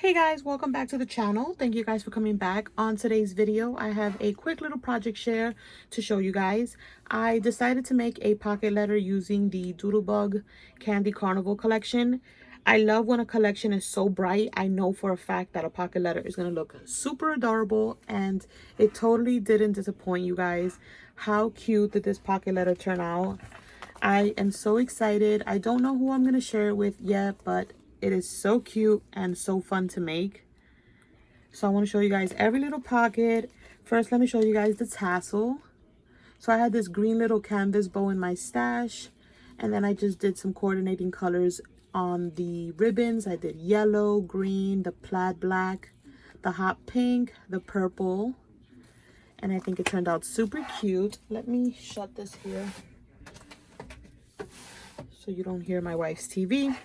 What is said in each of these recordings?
Hey guys, welcome back to the channel. Thank you guys for coming back. On today's video, I have a quick little project share to show you guys. I decided to make a pocket letter using the Doodlebug Candy Carnival collection. I love when a collection is so bright. I know for a fact that a pocket letter is going to look super adorable, and it totally didn't disappoint, you guys. How cute did this pocket letter turn out? I am so excited. I don't know who I'm going to share it with yet, but it is so cute and so fun to make. So I want to show you guys every little pocket. First, let me show you guys the tassel. So I had this green little canvas bow in my stash, and then I just did some coordinating colors on the ribbons. I did yellow, green, the plaid black, the hot pink, the purple, and I think it turned out super cute. Let me shut this here so you don't hear my wife's TV.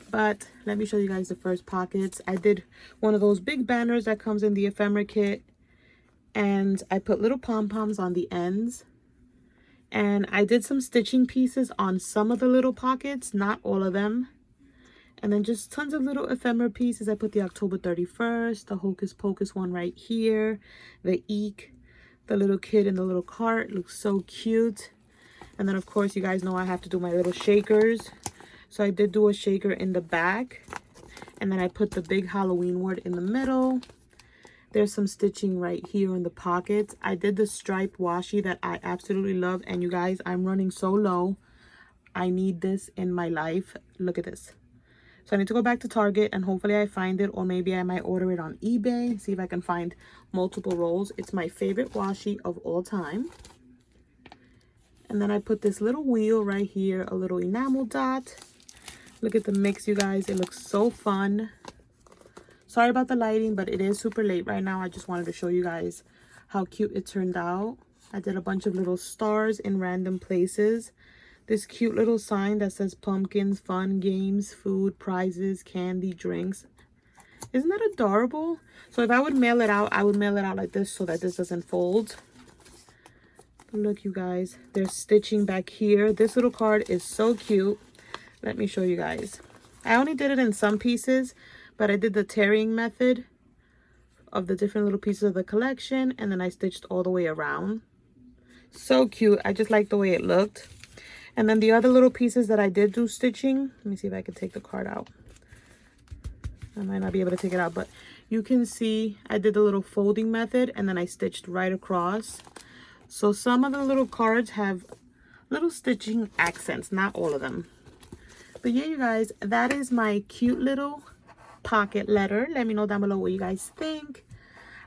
But let me show you guys the first pockets. I did one of those big banners that comes in the ephemera kit, and I put little pom-poms on the ends, and I did some stitching pieces on some of the little pockets, not all of them, and then just tons of little ephemera pieces. I put the October 31st, the Hocus Pocus one right here, the Eek, the little kid in the little cart, looks so cute. And then of course you guys know I have to do my little shakers. So I did do a shaker in the back, and then I put the big Halloween word in the middle. There's some stitching right here in the pockets. I did the striped washi that I absolutely love, and you guys, I'm running so low. I need this in my life. Look at this. So I need to go back to Target, and hopefully I find it, or maybe I might order it on eBay, see if I can find multiple rolls. It's my favorite washi of all time. And then I put this little wheel right here, a little enamel dot. Look at the mix, you guys. It looks so fun. Sorry about the lighting, but it is super late right now. I just wanted to show you guys how cute it turned out. I did a bunch of little stars in random places. This cute little sign that says pumpkins, fun, games, food, prizes, candy, drinks. Isn't that adorable? So if I would mail it out, I would mail it out like this so that this doesn't fold. But look, you guys. There's stitching back here. This little card is so cute. Let me show you guys. I only did it in some pieces, but I did the tearing method of the different little pieces of the collection, and then I stitched all the way around. So cute. I just like the way it looked. And then the other little pieces that I did do stitching, let me see if I can take the card out. I might not be able to take it out, but you can see I did the little folding method, and then I stitched right across. So some of the little cards have little stitching accents, not all of them. But yeah, you guys, that is my cute little pocket letter. Let me know down below what you guys think.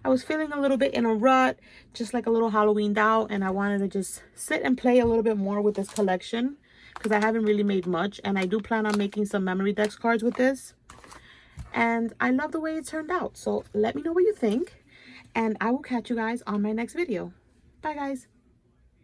I was feeling a little bit in a rut, just like a little Halloweened out, and I wanted to just sit and play a little bit more with this collection because I haven't really made much, and I do plan on making some memory dex cards with this. And I love the way it turned out. So let me know what you think, and I will catch you guys on my next video. Bye, guys.